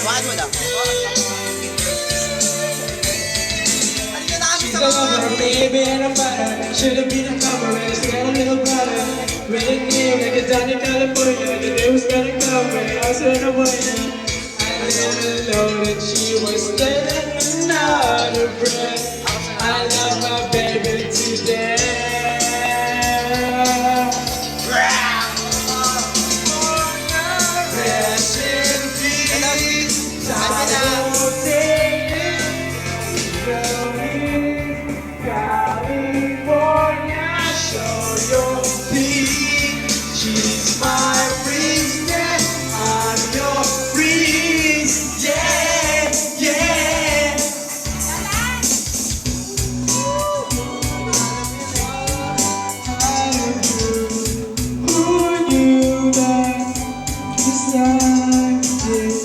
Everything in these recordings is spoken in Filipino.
Bakit mo lang? She's a lover, baby, and a fighter. Should've been a cover, and she got a little brother. Really knew, like a down in California, the day was gonna come, and I was in a morning. I didn't know that she was standing out of breath. I love my baby to death. Rest in peace. I won't take it. California, show your feet. She's my princess, I'm your prince. Yeah, yeah. Who knew that this time is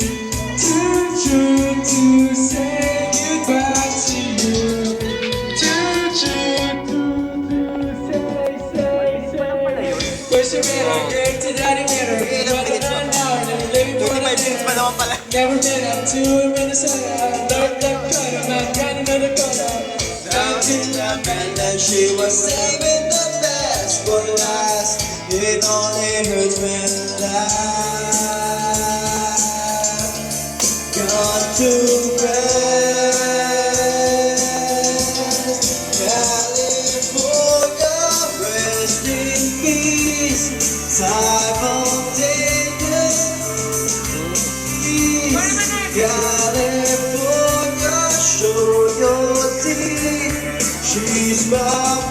too true to say goodbye to you? Never been up to Minnesota. Lord, that cut him out, got another color. Down in the band, and she was saving the best for last. It only hurts when I got to rest. California, rest in peace. Simultaneous. California, show your teeth. She's my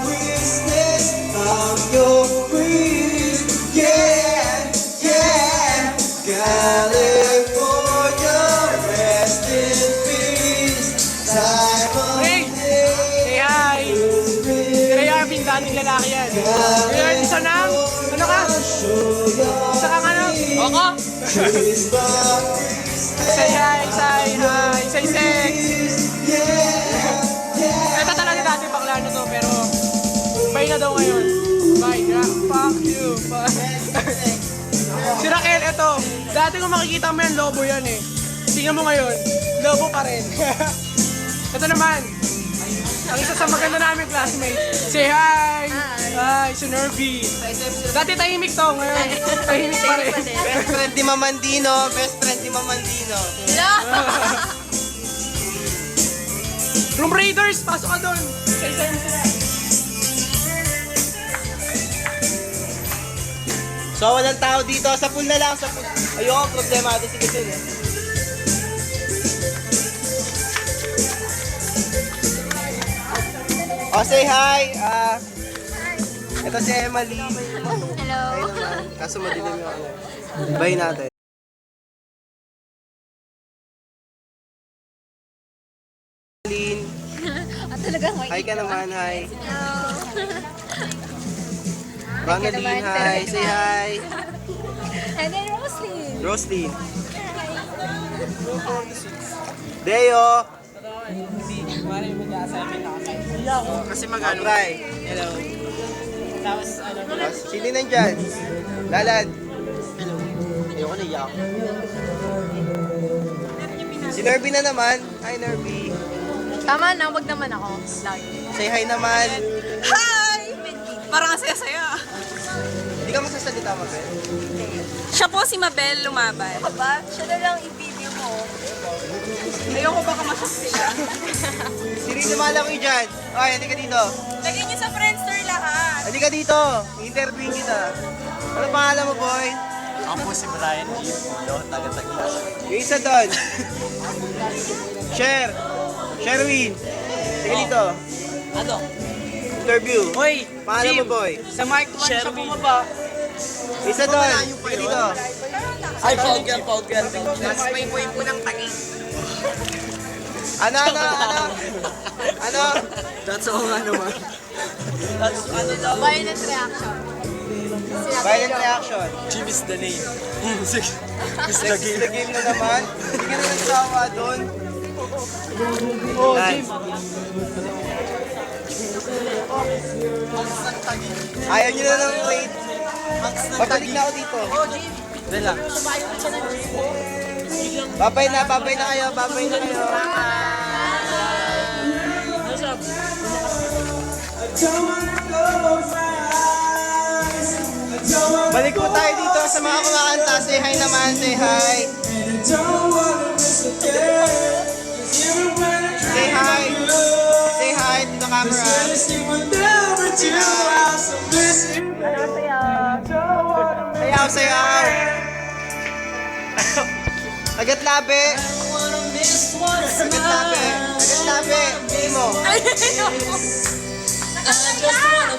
princess, I'm your prince. Yeah, yeah. California, rest in peace. Say hi! Kaya Arvin, dating lalaki yan. Kaya isa na? Ano ka? Isa kang ano? Oko? Say hi, say hi, say sex! Ito talaga dati bakla na to, pero bye na daw ngayon. Bye, fuck you, fuck. Si Raquel, ito. Dati kung makikita mo yan, lobo yan eh. Tingnan mo ngayon, lobo pa rin. Ito naman, ang isa sa maganda namin classmate. Say hi! Hi, si Nervy. Dati tahimik to, ngayon tahimik pa rin. Best friend ni Mamandino, best friend ni Mamandino. Room Raiders, pasok ka doon. Say-say mo sila. So, walang tao dito. Sa pool na lang, sa pool. Ayoko, problemado si Gatil eh. Oh, say hi. Ito si Emily. Hello. Kaso madilim yung ano. Bye natin. Lynn. Talagang may Hi ka naman, hi. Hello. Ronaldine, hi. Say hi. And then Roslyn. Roslyn. Deo. Kasi mag-ano. Try. Hello. Tapos, ano, Sino nandyan? Lalad. Hello. Ayoko na iyak. Si Nervy na naman. Hi, Nervy. Tama na, wag naman ako. Lagi. Say hi naman. Hi! Parang ang saya-saya. Hindi ka masasalita, Mabel. Siya po si Mabel Lumaban. Ba? Siya na lang i-video mo. Ayoko baka masasila. Si Rin lumalaki dyan. Okay, hindi ka dito. Lagyan niyo sa Friendster lahat. Hindi ka dito. I-interviewin kita. Ano pangalan mo, boy? ako po si Brian G. Pulo, taga-Taglas. Yung isa doon. Sherwin. Sige dito. Ano? Interview. Hoy! Pangalan mo, boy? Sa Mark 1 siya bumaba. Isa doon. Sige dito. Ay, Paul Girl. Mas may boy po ng tagi. Ano? That's all nga naman. That's ano daw? Violent reaction. Violent reaction. Jim is the name. Sige. Is the Next is the game na naman. Hindi ka na nagsawa doon. Oh, Nice. Jim. Ayaw nyo na ng plate. Babalik na ako dito. Dala. Babay na kayo, babay na kayo. Balik po tayo dito sa mga kumakanta. Say hi naman, say hi. Say hi. Say hi to the camera. Sayaw, sayaw. Agat labi. Agat labi. Agat labi. Hindi mo. Nakakaya!